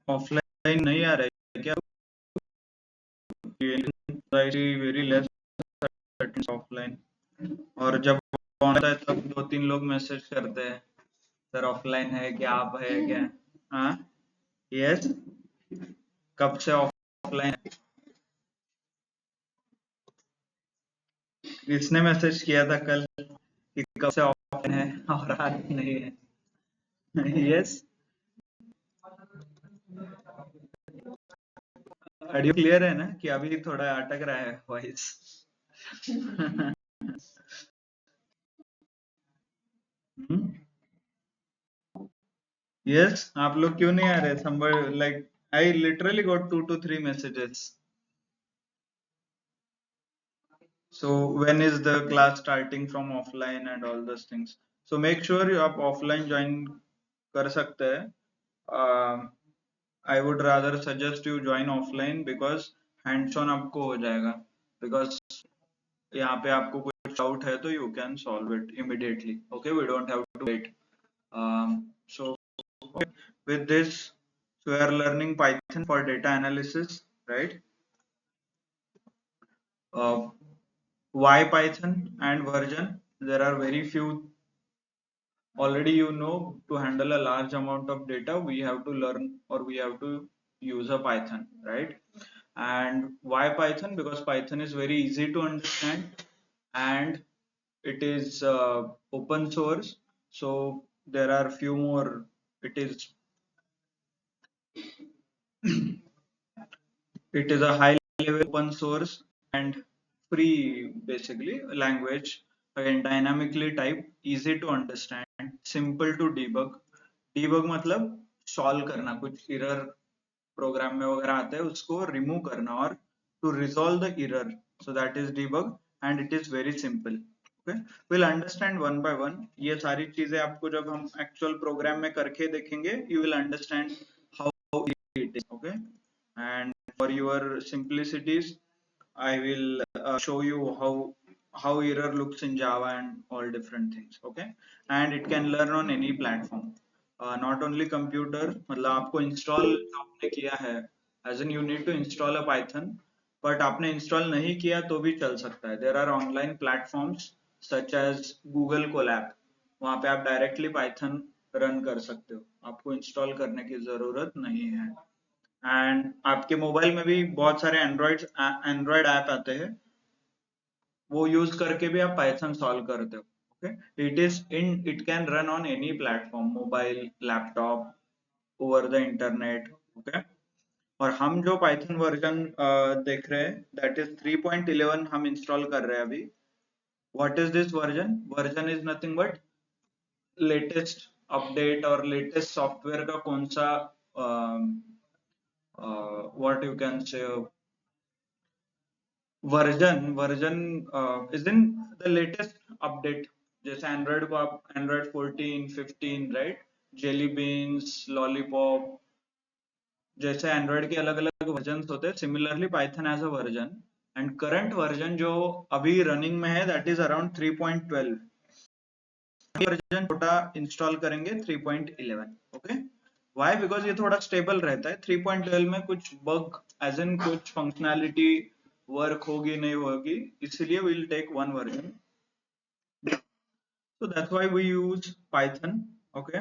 Offline नहीं आ रहा है क्या? वेरी लेस ऑफलाइन, और जब आता है तब 2-3 लोग मैसेज करते हैं, सर ऑफलाइन है क्या, आप है क्या? हाँ, यस, कब से ऑफलाइन? किसने मैसेज किया था कल कि कब से ऑफलाइन है और आज नहीं है? यस, ऑडियो क्लियर है ना? कि अभी थोड़ा अटक रहा है वॉइस? यस, आप लोग क्यों नहीं आ रहे? somebody like I literally got 2 to 3 messages. So when is the class starting from offline and all those things? So make sure you आप offline join कर सकते हैं. I would rather suggest you join offline because hands on आपको हो जाएगा, because यहाँ पे आपको कुछ डाउट है तो you can solve it immediately. Okay, we don't have to wait. So with this, so we are learning Python for data analysis, right? Why Python and version? There are very few. Already you know, to handle a large amount of data we have to learn, or we have to use a Python, right? And why Python? Because Python is very easy to understand, and it is open source. So there are few more. It is it is a high level open source and free basically language, again dynamically typed, easy to understand, simple to debug. Debug मतलब solve करना, कुछ error programme में वगैरह आते हैं उसको remove करना, और to resolve the error, so that is debug, and it is very simple. Okay, we'll understand one by one. ये सारी चीजें आपको जब हम actual प्रोग्राम में करके देखेंगे, you will understand how it is. Okay, and for your simplicities I will show you how error looks in Java and all different things. Okay, and it can learn on any platform, not only computer. मतलब आपको install आपने किया है, as in you need to install a Python, but आपने install नहीं किया तो भी चल सकता है. There are online platforms such as Google Colab, वहाँ पे आप directly Python रन कर सकते हो, आपको install करने की जरूरत नहीं है. एंड आपके मोबाइल में भी बहुत सारे एंड्रॉइड ऐप आते हैं, वो यूज करके भी आप पाइथन सॉल्व करते हो. Okay, it can run on any platform, mobile, laptop, over the internet. Okay, और हम जो पाइथन वर्जन देख रहे हैं दैट इज 3.11 हम इंस्टॉल कर रहे हैं अभी. What is this version? Version is nothing but latest update और लेटेस्ट सॉफ्टवेयर का कौन सा what you can say version is in the latest update. जैसे एंड्रॉइड को आप Android 14, 15, right, jelly beans, lollipop, जैसे एंड्रॉइड के अलग अलग वर्जन होते हैं, similarly Python as a version. And current version जो अभी रनिंग में है दैट इज अराउंड 3.12. वर्जन छोटा इंस्टॉल करेंगे 3.11. Okay, why? बिकॉज ये थोड़ा स्टेबल रहता है. 3.12 में कुछ बग एज इन कुछ फंक्शनैलिटी वर्क होगी नहीं होगी, इसलिए we'll take one version. So that's why we use Python. Okay,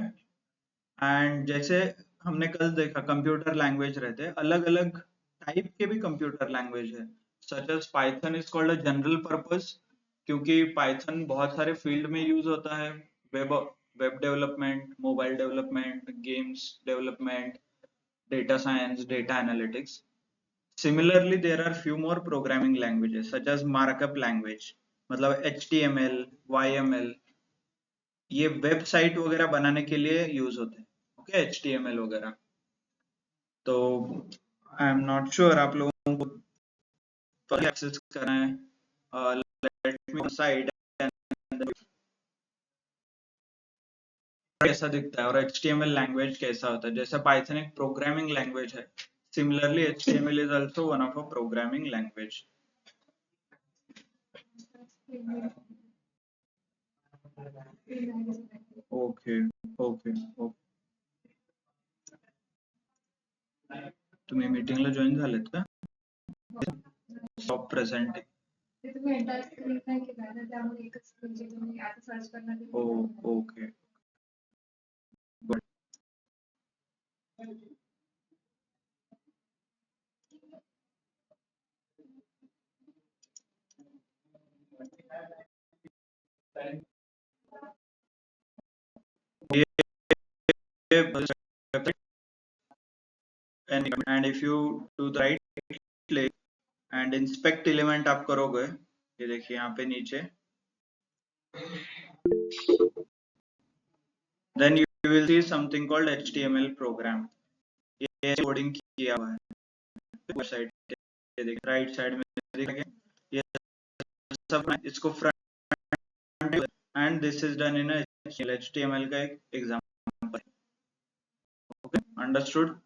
and जैसे हमने कल देखा कंप्यूटर लैंग्वेज रहते हैं, अलग अलग टाइप के भी कंप्यूटर लैंग्वेज है. Such as Python is called a general purpose, क्योंकि पाइथन बहुत सारे फील्ड में यूज होता है. Web web development, mobile development, games development, data science, data analytics. Similarly, there are few more programming languages such as markup language, मतलब HTML, YML, ये website वगैरह बनाने के लिए यूज होते हैं. ओके, HTML वगैरह. तो आई एम नॉट श्योर आप लोगों को एक्सेस करना है. लेट मी साइड कैसा दिखता है और HTML लैंग्वेज कैसा होता है. जैसे पाइथन एक प्रोग्रामिंग लैंग्वेज है, similarly HTML is also one of a programming language. Okay. Okay okay. तुम्ही मीटिंगला जॉईन झालेत का? Stop presenting. हो okay. And if you do the right click and inspect element आप करोगे, ये देखिए यहाँ पे नीचे, then you will see something called HTML program. ये कोडिंग किया हुआ है वेबसाइट, ये देखिए राइट साइड में देखिए ये सब, इसको front, and this is done in HTML का एक एग्जांपल. Okay, understood.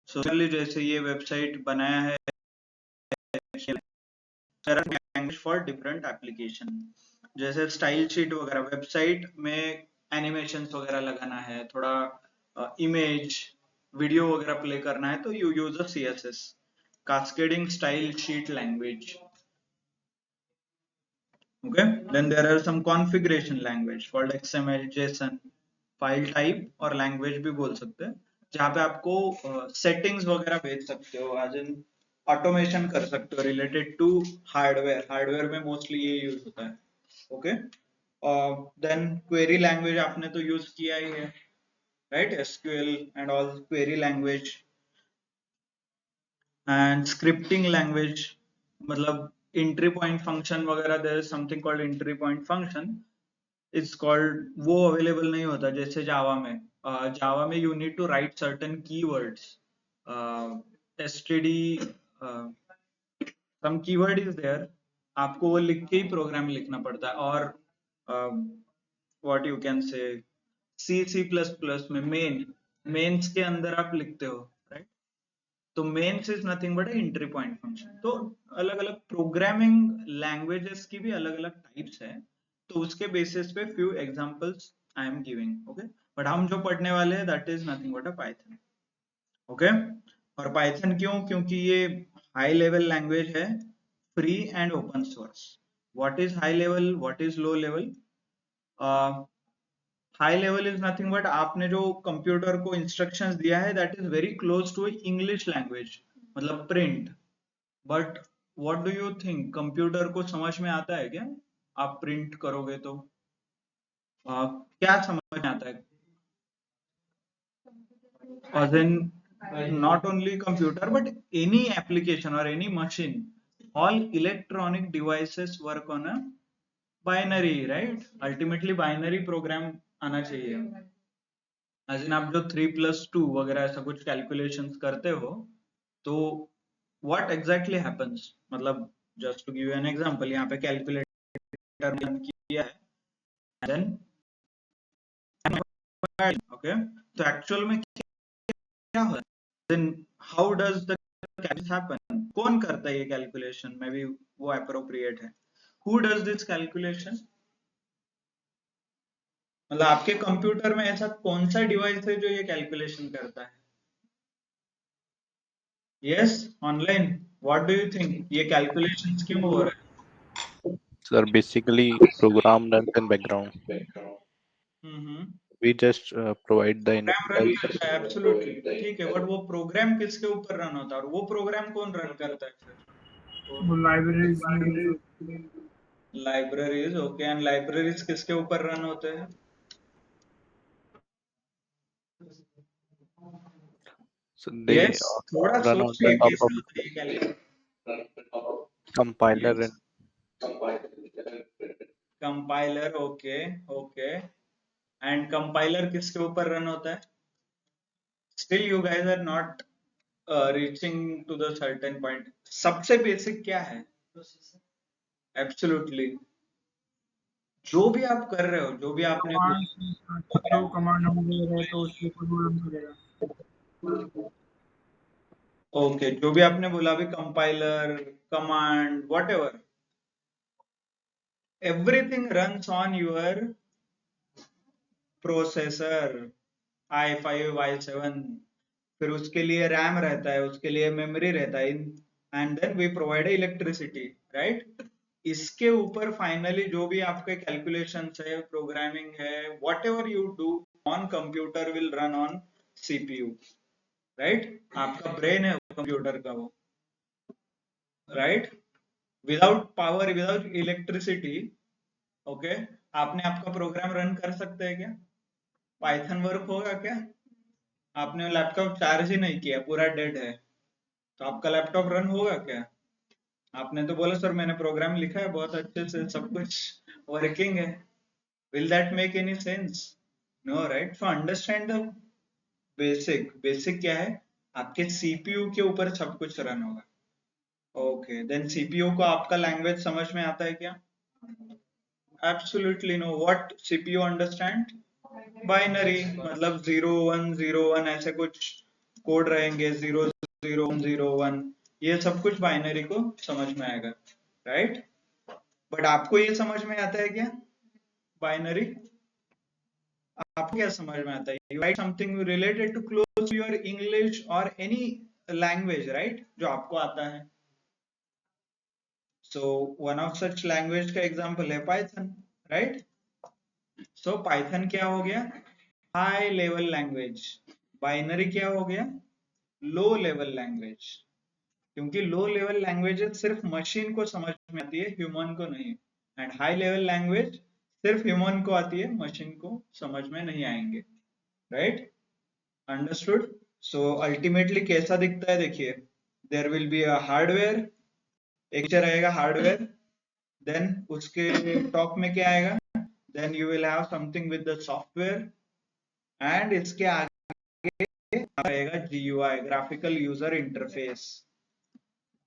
सो जैसे ये वेबसाइट बनाया है लैंग्वेज फॉर डिफरेंट एप्लीकेशन, जैसे स्टाइल शीट वगैरह, वेबसाइट में एनिमेशंस वगैरह लगाना है, थोड़ा इमेज वीडियो वगैरह प्ले करना है, तो you use a CSS, cascading style sheet language. Okay, then there are some configuration language called XML, JSON, file type और लैंग्वेज भी बोल सकते हैं, जहाँ पे आपको सेटिंग्स वगैरह भेज सकते हो, एज इन ऑटोमेशन कर सकते हो रिलेटेड टू हार्डवेयर. हार्डवेयर में मोस्टली ये यूज होता है. ओके, देन क्वेरी लैंग्वेज आपने तो यूज किया ही है, right? SQL and all query language. And scripting language मतलब एंट्री पॉइंट फंक्शन वगैरह, there is something called entry point function. It's called, वो अवेलेबल नहीं होता जैसे जावा में. जावा में you need to write certain keywords, std, some keyword is there, आपको वो लिख के ही प्रोग्राम लिखना पड़ता है. और what you can say, C++ में मेन्स के अंदर आप लिखते हो, राइट? तो mains is nothing but entry point function. तो अलग अलग प्रोग्रामिंग लैंग्वेजेस की भी अलग अलग टाइप्स है, तो उसके बेसिस पे few examples I am giving. Okay, but हम जो पढ़ने वाले हैं that is nothing but a Python. Okay, और पाइथन क्यों? क्योंकि ये हाई लेवल लैंग्वेज है, free and open source. What is high level, what is low level? High level is nothing but आपने जो कंप्यूटर को इंस्ट्रक्शंस दिया है that is very close to English language, मतलब print. But what do you think, computer को समझ में आता है क्या? आप प्रिंट करोगे तो क्या समझ में आता है? As in, not only computer but any application or any machine, all electronic devices work on a binary, right? Ultimately binary program आना चाहिए. As in, आप जो 3+2 वगैरह ऐसा कुछ calculations करते हो, तो what exactly happens, मतलब just to give you an example, यहाँ पे calculator run किया है, then okay, तो actual में क्या हो, then how does the calculation happen? कौन करता है ये कैलकुलेशन? में भी वो appropriate है. Who does this calculation? मतलब आपके कंप्यूटर में ऐसा कौन सा डिवाइस है जो ये कैलकुलेशन करता है? Yes, online. What do you think? ये कैलकुलेशंस क्यों हो रहे हैं? Sir, basically program runs in background. We just provide the program input run as करता है, एब्सोल्युटली ठीक है, बट वो प्रोग्राम किसके ऊपर रन होता है, और वो प्रोग्राम कौन रन करता है फिर? वो लाइब्रेरीज में. लाइब्रेरीज. ओके, एंड लाइब्रेरीज किसके ऊपर रन होते हैं? so they यस, थोड़ा run on the सोचिए top कैसे of होता है ये calculation. compiler yes, and compiler. Okay okay, and compiler किसके ऊपर रन होता है? Still you guys are not reaching to the certain point. सबसे बेसिक क्या है? एब्सोल्युटली, जो भी आप कर रहे हो, जो भी आपने जो कमांड हम दे रहे हैं तो उसके ऊपर रन करेगा. ओके, जो भी आपने बोला अभी, compiler, command, whatever, everything runs on your processor i5 i7, फिर उसके लिए रैम रहता है, उसके लिए मेमोरी रहता है, and then we provide electricity, right. इसके ऊपर फाइनली जो भी आपके कैलकुलेशंस है, प्रोग्रामिंग है, what ever you do on computer will run on CPU, right. आपका ब्रेन है कंप्यूटर का वो, right. Without power, without electricity, okay, आपने आपका प्रोग्राम रन कर सकते हैं क्या? पाइथन वर्क होगा क्या? आपने लैपटॉप चार्ज ही नहीं किया, पूरा डेड है, तो आपका लैपटॉप रन होगा क्या? आपने तो बोला सर मैंने प्रोग्राम लिखा है बहुत अच्छे से, सब कुछ वर्किंग है। Will that make any sense? No, right. So understand the basic. Basic क्या है? आपके सीपीयू के ऊपर सब कुछ रन होगा। ओके, देन सीपीयू को आपका लैंग्वेज समझ में आता है क्या? Absolutely no. What CPU understand? Binary, मतलब 0101 ऐसे कुछ कोड रहेंगे, 00101, ये सब कुछ बाइनरी को समझ में आएगा, राइट। बट आपको ये समझ में आता है क्या बाइनरी? आपको क्या समझ में आता है? You write something related to close your English और एनी लैंग्वेज, राइट, जो आपको आता है। So one of such language का एग्जांपल है पाइथन, राइट। सो पाइथन क्या हो गया? High level language. बाइनरी क्या हो गया? Low level language. क्योंकि लो लेवल लैंग्वेजेस सिर्फ मशीन को समझ में आती है, ह्यूमन को नहीं। एंड हाई लेवल लैंग्वेज सिर्फ ह्यूमन को आती है, मशीन को समझ में नहीं आएंगे, राइट। अंडरस्टूड? सो अल्टीमेटली कैसा दिखता है देखिए, there will be a hardware, एक रहेगा हार्डवेयर, देन उसके टॉप में क्या आएगा? Then you will have something with the software, and इसके आगे रहेगा GUI, graphical user interface.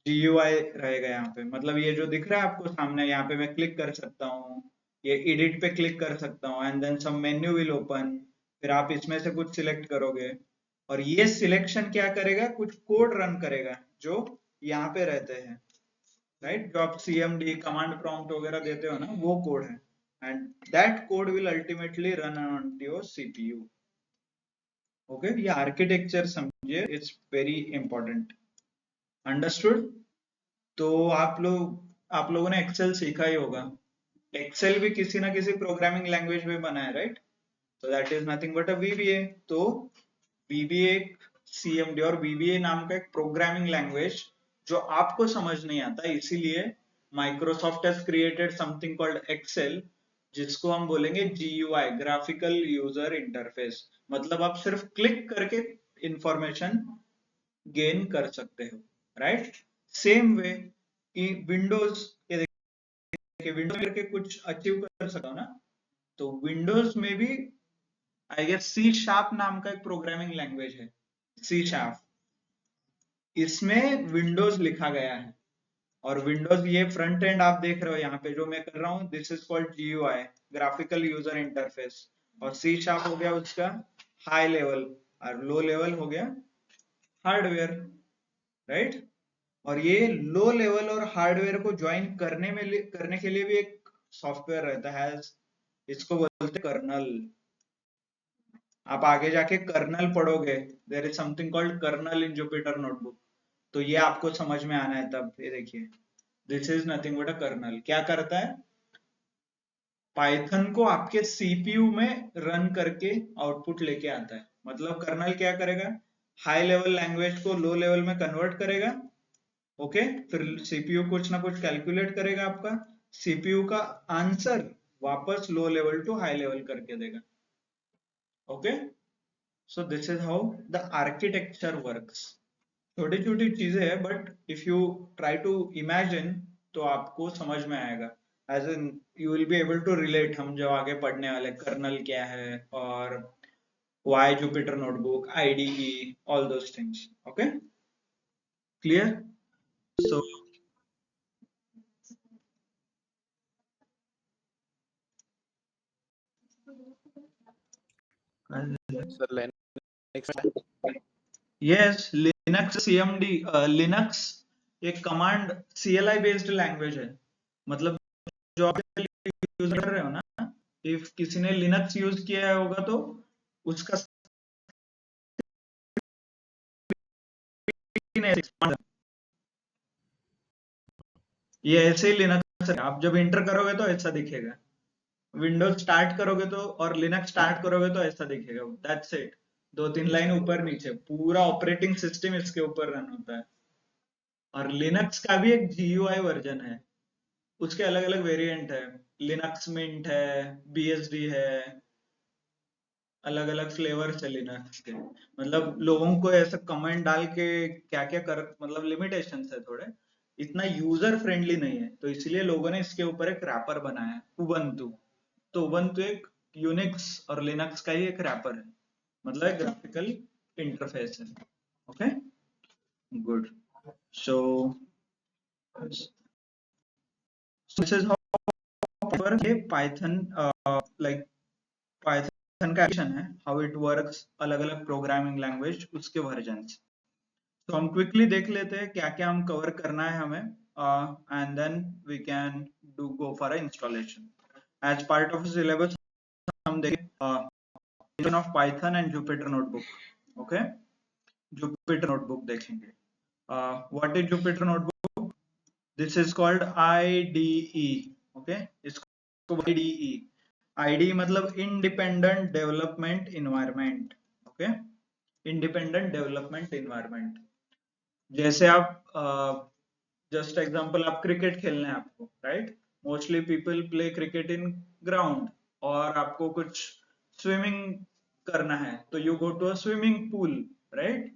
GUI रहेगा यहाँ पे, मतलब ये जो दिख रहा है आपको सामने, यहाँ पे मैं क्लिक कर सकता हूँ, ये एडिट पे क्लिक कर सकता हूँ, and then some menu will open, फिर आप इसमें से कुछ सिलेक्ट करोगे, और ये सिलेक्शन क्या करेगा? कुछ कोड रन करेगा जो यहाँ पे रहते हैं, राइट। जो आप CMD कमांड प्रॉम्प्ट वगैरह देते हो ना, वो कोड है, and that code will ultimately run on your CPU। Okay, ये आर्किटेक्चर समझिए, इट्स वेरी इंपॉर्टेंट। अंडरस्टूड? तो आप लोगों ने एक्सेल सीखा ही होगा। एक्सेल भी किसी ना किसी प्रोग्रामिंग लैंग्वेज में बना है, राइट। तो that is nothing but a VBA। तो VBA एक CMD और VBA नाम का एक प्रोग्रामिंग लैंग्वेज जो आपको समझ नहीं आता, इसीलिए Microsoft has created something called Excel, जिसको हम बोलेंगे GUI, ग्राफिकल यूजर इंटरफेस। मतलब आप सिर्फ क्लिक करके इंफॉर्मेशन गेन कर सकते हो, राइट। सेम वे कि विंडोज, ये देखिए विंडोज करके कुछ अचीव कर सकता हूं ना, तो विंडोज में भी आई गेस C# नाम का एक प्रोग्रामिंग लैंग्वेज है, C#। इसमें विंडोज लिखा गया है, और विंडोज ये फ्रंट एंड आप देख रहे हो यहाँ पे जो मैं कर रहा हूँ, this is called GUI, graphical user interface. और C# हो गया उसका हाई लेवल, और लो लेवल हो गया हार्डवेयर, राइट। और ये लो लेवल और हार्डवेयर को ज्वाइन करने के लिए भी एक सॉफ्टवेयर रहता है, इसको बोलते हैं कर्नल। आप आगे जाके कर्नल पढ़ोगे, there is something called kernel in Jupyter notebook, तो ये आपको समझ में आना है तब। ये देखिए, this is nothing but a kernel. क्या करता है? पाइथन को आपके CPU में रन करके आउटपुट लेके आता है। मतलब कर्नल क्या करेगा? हाई लेवल लैंग्वेज को लो लेवल में कन्वर्ट करेगा, ओके। फिर CPU कुछ ना कुछ कैलकुलेट करेगा, आपका CPU का आंसर वापस low level to high level करके देगा, okay. So this is how the architecture works. छोटी छोटी चीजें हैं, but if you try to imagine तो आपको समझ में आएगा, as in you will be able to relate. हम जो आगे पढ़ने वाले कर्नल क्या है, और why Jupyter notebook, IDE, all those things, okay, clear? So Sir, Linux. Yes, Linux CMD, Linux एक कमांड CLI बेस्ड लैंग्वेज है। मतलब जो आप यूज कर रहे हो ना, इफ किसी ने लिनक्स यूज किया होगा तो उसका ये ऐसे ही लिनक्स है, आप जब इंटर करोगे तो ऐसा दिखेगा, विंडोज स्टार्ट करोगे तो और लिनक्स स्टार्ट करोगे तो ऐसा दिखेगा, दैट्स इट। 2-3 लाइन ऊपर नीचे, पूरा ऑपरेटिंग सिस्टम इसके ऊपर रन होता है। और लिनक्स का भी एक GUI वर्जन है, उसके अलग अलग वेरिएंट है, लिनक्स मिंट है, BSD है, अलग अलग फ्लेवर्स है लिनक्स के। मतलब लोगों को ऐसा कमेंट डाल के क्या क्या कर, मतलब लिमिटेशंस है थोड़े, इतना यूजर फ्रेंडली नहीं है, तो इसलिए लोगों ने इसके ऊपर एक रैपर बनाया है, उबंटू। तो उबंटू एक यूनिक्स और लिनक्स का ही एक रैपर है, मतलब एक ग्राफिकल इंटरफेस है। Okay, good. So this is how Python, like Python का एक्शन है, हाउ इट वर्क्स, अलग अलग प्रोग्रामिंग लैंग्वेज उसके वर्जन्स। तो हम क्विकली देख लेते हैं क्या क्या हम कवर करना है हमें, and then we can do go for installation as part of syllabus. हम देखें of Python and Jupyter notebook. Okay, Jupyter notebook देखेंगे। What is Jupyter notebook? This is called IDE। Okay, इसको IDE, IDE मतलब independent development environment. Okay, independent development environment. जैसे आप just example, आप cricket खेलना है आपको, right? Mostly people play cricket in ground, और आपको कुछ स्विमिंग करना है तो you go to a swimming pool, right?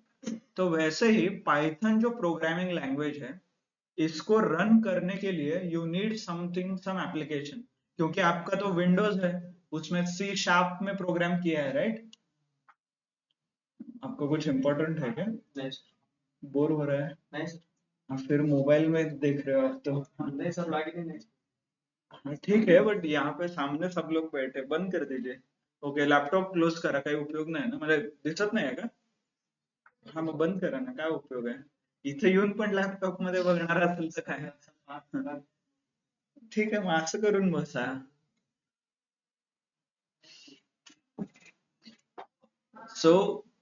तो वैसे ही पाइथन जो प्रोग्रामिंग लैंग्वेज है, इसको रन करने के लिए you need something, some application. क्योंकि आपका तो विंडोज है, उसमें C# में प्रोग्राम किया है, राइट? आपको कुछ इंपॉर्टेंट है क्या? नहीं, बोर हो रहा है? नहीं सर। हाँ, फिर मोबाइल में देख रहे हो आप तो। नहीं सर, नहीं। हाँ, ठीक है, बट यहाँ पे सामने सब लोग बैठे, बंद कर दीजिए। ओके, लॅपटॉप क्लोज करा, काही उपयोग नाही ना, म्हणजे दिसत नाही का? हा, मग बंद करा ना, काय उपयोग आहे? इथे येऊन पण लॅपटॉप मध्ये बघणार असेल तर काय? ठीक आहे, मग असं करून बसा। सो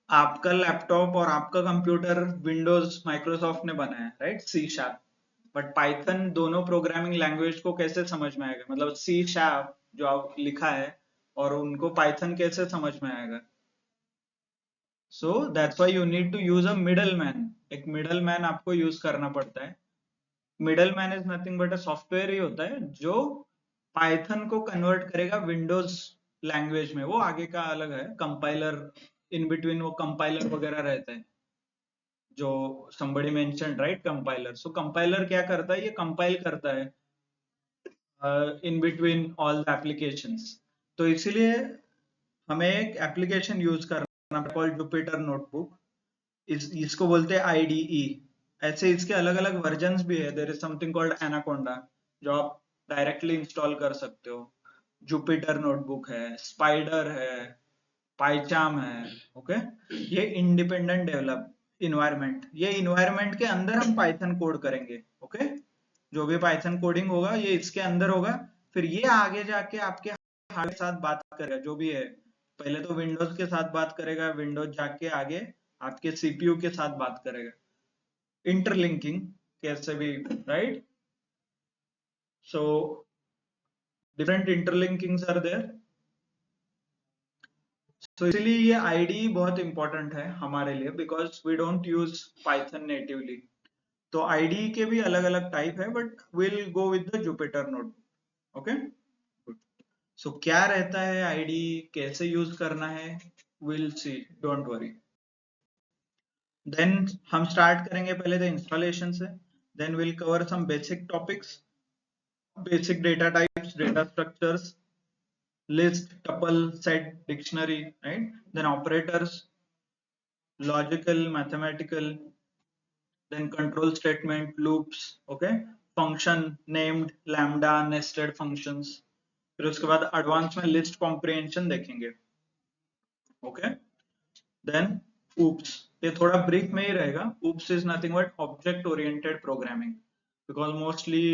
आपका लैपटॉप और आपका कंप्यूटर विंडोज माइक्रोसॉफ्ट ने बनाया है, राइट? C#। बट पाइथन दोनों प्रोग्रामिंग लैंग्वेज को कैसे समझ में आएगा? मतलब C# जो आप लिखा है और उनको पाइथन कैसे समझ में आएगा? So that's why you need to use a middle man. एक मिडल मैन आपको यूज करना पड़ता है। Middle man is nothing but a software ही होता है जो पाइथन को कन्वर्ट करेगा विंडोज लैंग्वेज में। वो आगे का अलग है, कंपाइलर इन बिटवीन, वो कंपाइलर वगैरह रहता है जो somebody mentioned, राइट? कंपाइलर। सो कंपाइलर क्या करता है? ये कंपाइल करता है in between all the applications. तो इसीलिए हमें एक एप्लीकेशन यूज करना कॉल्ड जुपिटर नोटबुक। इसको बोलते हैं IDE। ऐसे इसके अलग अलग वर्जन्स भी है। There is something called Anaconda, जो आप डायरेक्टली इंस्टॉल कर सकते हो। जुपिटर नोटबुक है, स्पाइडर है, पाइचाम है। ओके, ये इंडिपेंडेंट डेवलप इन्वायरमेंट, ये इन्वायरमेंट के अंदर हम पाइथन कोड करेंगे। ओके, जो भी पाइथन कोडिंग होगा ये इसके अंदर होगा, फिर ये आगे जाके आपके हार्डवेयर के साथ बात करेगा, जो भी है। पहले तो विंडोज के साथ बात करेगा, विंडोज जाके आगे आपके CPU के साथ बात करेगा। इंटरलिंकिंग कैसे भी, right? So different interlinkings are there. तो इसलिए ये IDE बहुत इंपॉर्टेंट है हमारे लिए, because we don't use Python natively. तो IDE के भी अलग अलग टाइप है, but will go with the Jupyter notebook. Okay, so क्या रहता है IDE, कैसे यूज करना है, will see, don't worry. Then हम स्टार्ट करेंगे पहले तो इंस्टॉलेशन से, then will cover some basic topics, basic data types, data structures, list, tuple, set, dictionary, right? Then operators, logical, mathematical, then control statement, loops, okay? Function, named, lambda, nested functions. फिर उसके बाद advance में list comprehension देखेंगे। Okay, then oops, ये थोड़ा brief में ही रहेगा। oops is nothing but object oriented programming, because mostly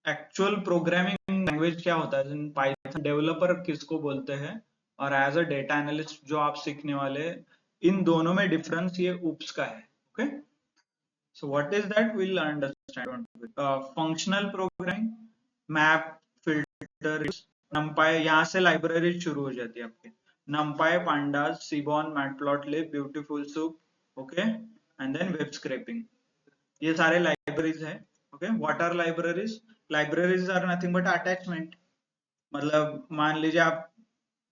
actual programming language क्या होता है, पाइथन डेवलपर किसको बोलते हैं, और एज अ डेटा एनालिस्ट जो आप सीखने वाले हैं, इन दोनों में डिफरेंस ये UPS का है. Okay, so what is that we'll understand. Functional programming, map, filter, numpy, यहाँ से लाइब्रेरी शुरू हो जाती है आपके. numpy, pandas, seaborn, matplotlib, beautiful soup, okay, and then web scraping. ये सारे लाइब्रेरीज है. Okay, what are libraries? Libraries are nothing but attachment. मतलब मान लीजिए आप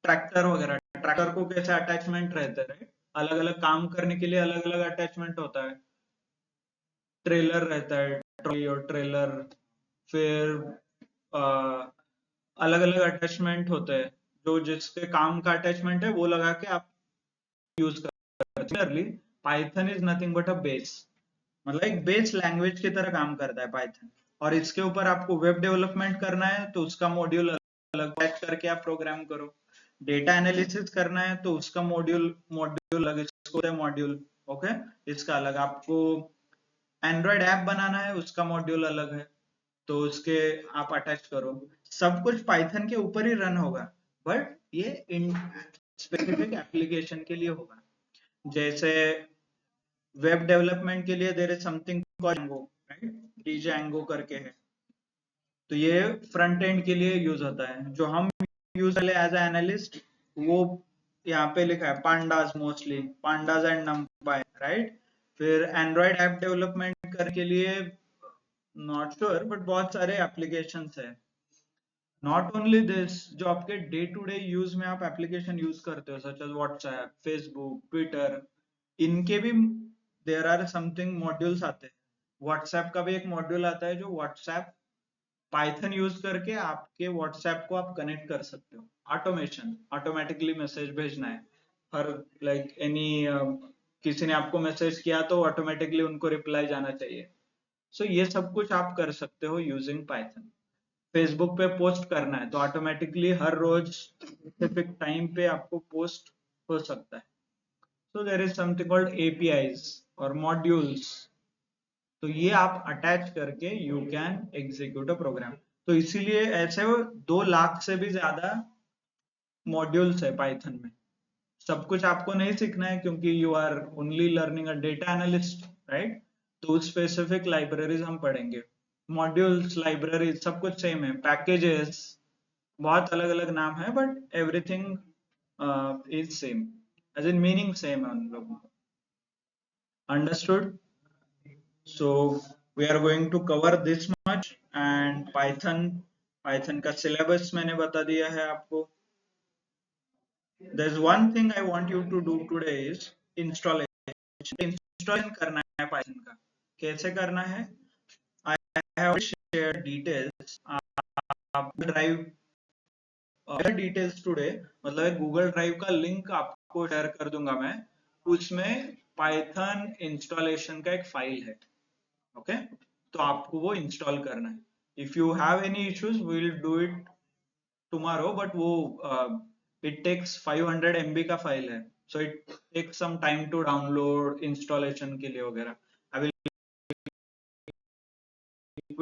ट्रैक्टर वगैरह, ट्रैक्टर को कैसे अटैचमेंट रहते हैं, राइट? अलग अलग काम करने के लिए अलग अलग अटैचमेंट होता है. ट्रेलर रहता है, ट्रॉली और ट्रेलर, फिर अलग अलग अटैचमेंट होते हैं. जो जिसके काम का अटैचमेंट है वो लगा के आप यूज करते हैं. Python is nothing but a base, मतलब एक बेस लैंग्वेज की तरह काम करता है पाइथन. और इसके ऊपर आपको वेब डेवलपमेंट करना है तो उसका मॉड्यूल अलग पैक करके आप प्रोग्राम करो. डेटा एनालिसिस करना है तो उसका मॉड्यूल मॉड्यूल अलग, इसको मॉड्यूल. ओके, इसका अलग. आपको एंड्रॉइड ऐप बनाना है, उसका मॉड्यूल अलग है, तो उसके आप अटैच करो. सब कुछ पाइथन के ऊपर ही रन होगा, बट ये इन स्पेसिफिक एप्लीकेशन के लिए होगा. जैसे वेब डेवलपमेंट के लिए there is something called Django, right? Django करके है, तो ये फ्रंट एंड के लिए यूज होता है. जो हम यूज कर एज ए एनालिस्ट, वो यहाँ पे लिखा है pandas, mostly pandas and numpy, right? फिर एंड्रॉइड ऐप डेवलपमेंट करने के लिए नॉट श्योर, बट बहुत सारे एप्लीकेशंस है. नॉट ओनली दिस, जो आपके डे टू डे यूज में आप एप्लीकेशन यूज करते हो, such as WhatsApp, Facebook, Twitter, इनके भी देयर आर समथिंग मॉड्यूल्स आते हैं. व्हाट्सएप का भी एक मॉड्यूल आता है जो व्हाट्सएप पाइथन यूज करके आपके व्हाट्सएप को आप कनेक्ट कर सकते हो. ऑटोमेशन, ऑटोमेटिकली मैसेज भेजना है, हर लाइक एनी किसी ने आपको मैसेज किया तो ऑटोमेटिकली उनको रिप्लाई जाना चाहिए. सो ये सब कुछ आप कर सकते हो यूजिंग पाइथन. फेसबुक पे पोस्ट करना है तो ऑटोमेटिकली हर रोज स्पेसिफिक टाइम पे आपको पोस्ट हो सकता है. So there is something called APIs और मॉड्यूल्स. तो ये आप अटैच करके you can execute a program. तो इसीलिए ऐसे 2 लाख से भी ज्यादा मॉड्यूल्स है पाइथन में. सब कुछ आपको नहीं सीखना है क्योंकि you are only learning a data analyst, right? तो स्पेसिफिक लाइब्रेरीज हम पढ़ेंगे. मॉड्यूल्स, लाइब्रेरीज सब कुछ सेम है. पैकेजेस बहुत अलग अलग नाम है, but everything is same, as in meaning same है उन लोगों को. Understood? So we are going to cover this much, and Python का syllabus मैंने बता दिया है आपको. There's one thing I want you to do today is installation. Installation करना है Python का. कैसे करना है? I have shared details. आप ड्राइव डिटेल्स टुडे, मतलब गूगल ड्राइव का लिंक आपको शेयर कर दूंगा मैं. उसमें पाइथन इंस्टॉलेशन का एक फाइल है. ओके, तो आपको वो इंस्टॉल करना है. If you have any issues we will do it tomorrow, but वो इट टेक्स 500 MB का फाइल है, so it takes some time to download, installation के लिए वगैरह. I will